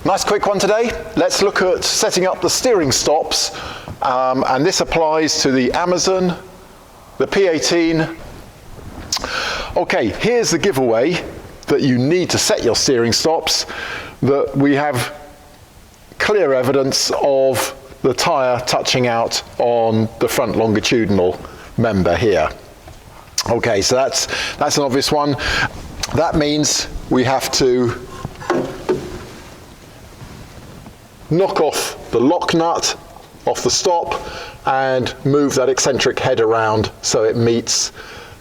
Nice quick one today. Let's look at setting up the steering stops, and this applies to the Amazon, the P18. Okay, here's the giveaway that you need to set your steering stops, that we have clear evidence of the tyre touching out on the front longitudinal member here. Okay, so that's an obvious one. That means we have to knock off the lock nut off the stop and move that eccentric head around so it meets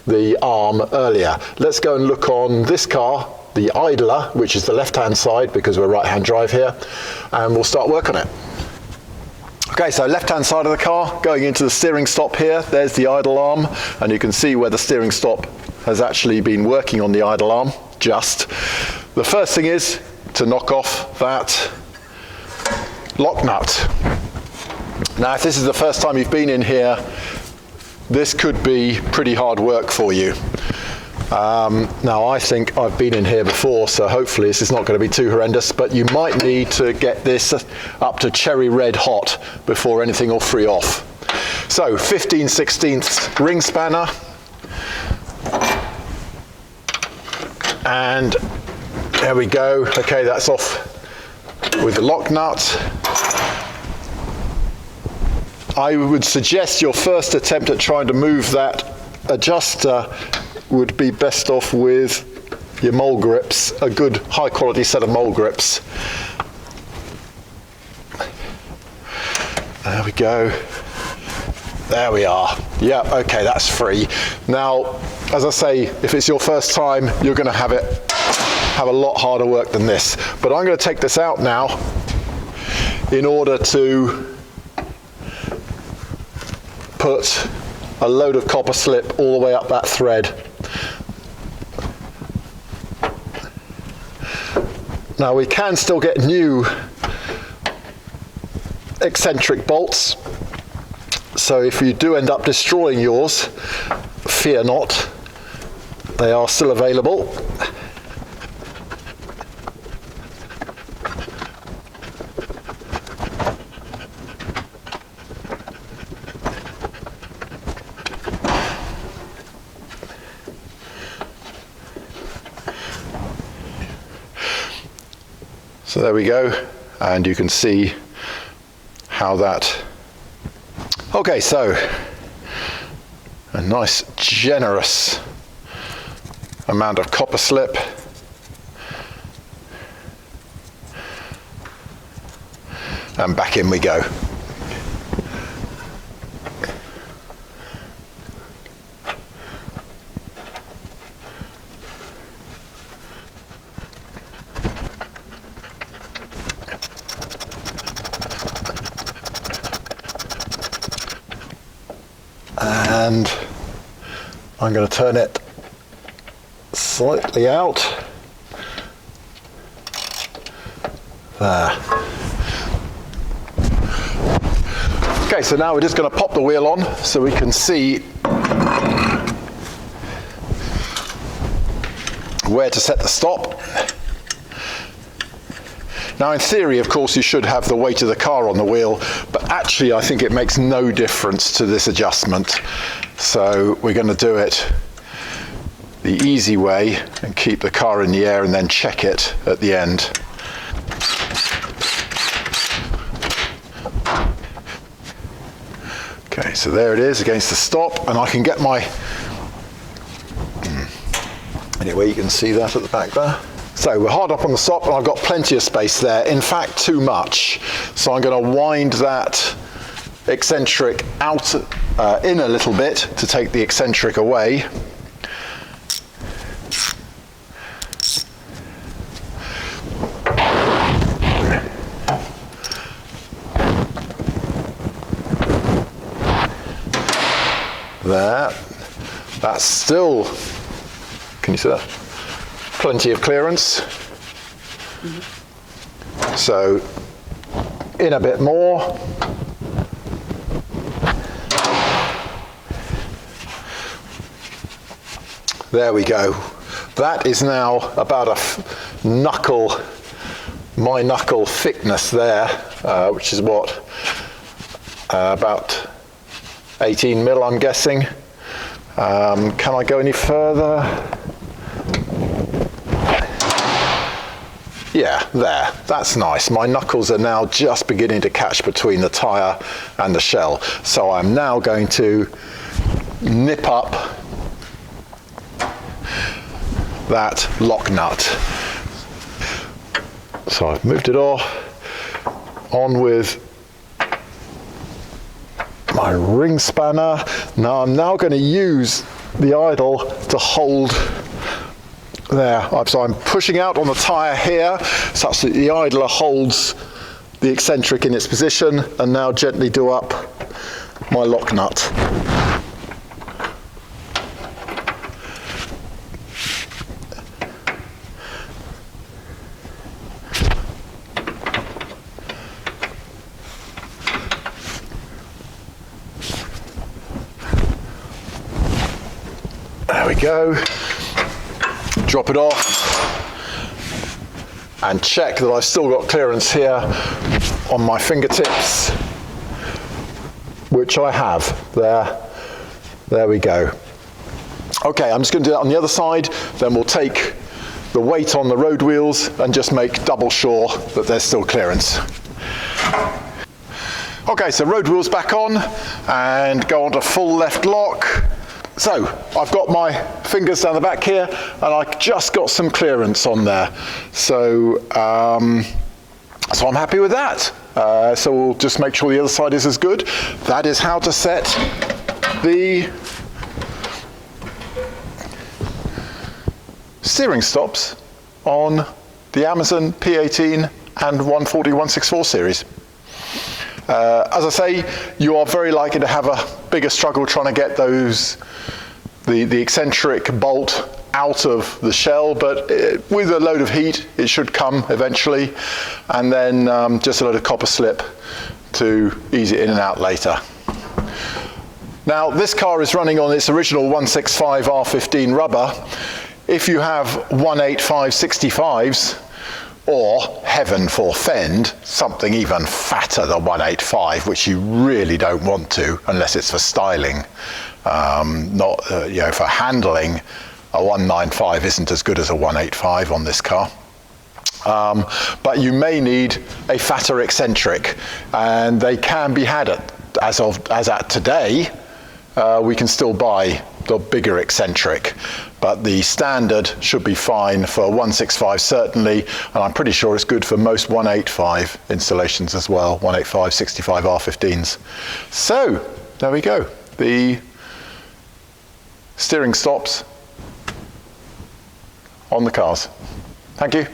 the arm earlier. Let's go and look on this car, the idler, which is the left-hand side because we're right-hand drive here, and we'll start work on it. Okay, so left-hand side of the car, going into the steering stop here, there's the idle arm, and you can see where the steering stop has actually been working on the idle arm, just. The first thing is to knock off that lock nut. Now, if this is the first time you've been in here, this could be pretty hard work for you. Now, I think I've been in here before, so hopefully this is not going to be too horrendous, but you might need to get this up to cherry red hot before anything will free off. So, 15/16 ring spanner, and there we go. Okay, that's off with the lock nut. I would suggest your first attempt at trying to move that adjuster would be best off with your mole grips, a good high quality set of mole grips. There we go. There we are. Yeah, okay, that's free. Now, as I say, if it's your first time, you're going to have a lot harder work than this. But I'm going to take this out now in order to put a load of copper slip all the way up that thread. Now, we can still get new eccentric bolts, so if you do end up destroying yours, fear not, they are still available. So there we go, and you can see how that... Okay, so a nice generous amount of copper slip. And back in we go. And I'm going to turn it slightly out. There. Okay, so now we're just going to pop the wheel on so we can see where to set the stop. Now, in theory, of course, you should have the weight of the car on the wheel, but actually I think it makes no difference to this adjustment. So we're going to do it the easy way and keep the car in the air and then check it at the end. Okay, so there it is against the stop, and I can get my... Anyway, you can see that at the back there. So we're hard up on the stop, and I've got plenty of space there, in fact too much. So I'm going to wind that eccentric out in a little bit to take the eccentric away. There, that's still, can you see that? Plenty of clearance. Mm-hmm. So in a bit more. There we go. That is now about a knuckle my knuckle thickness there, which is what, about 18 mil, I'm guessing. Can I go any further? Yeah, there, that's nice. My knuckles are now just beginning to catch between the tyre and the shell. So I'm now going to nip up that lock nut. So I've moved it off, on with my ring spanner. Now I'm going to use the idle to hold there. So I'm pushing out on the tyre here such that the idler holds the eccentric in its position, and now gently do up my lock nut. There we go. Drop it off and check that I've still got clearance here on my fingertips, which I have. There we go. Okay, I'm just going to do that on the other side, then we'll take the weight on the road wheels and just make double sure that there's still clearance. Okay, so road wheels back on and go on to full left lock. So I've got my fingers down the back here and I just got some clearance on there. So I'm happy with that. So we'll just make sure the other side is as good. That is how to set the steering stops on the Amazon P18 and 140/164 series. As I say, you are very likely to have a bigger struggle trying to get the eccentric bolt out of the shell, but with a load of heat it should come eventually, and then just a load of copper slip to ease it in and out later. Now this car is running on its original 165 R15 rubber. If you have 185 65s, or heaven forfend, something even fatter than 185, which you really don't want to unless it's for styling, not for handling. A 195 isn't as good as a 185 on this car. But you may need a fatter eccentric, and they can be had as at today. We can still buy the bigger eccentric, but the standard should be fine for 165 certainly, and I'm pretty sure it's good for most 185 installations as well, 185 65 R15s. So there we go, the steering stops on the cars. Thank you.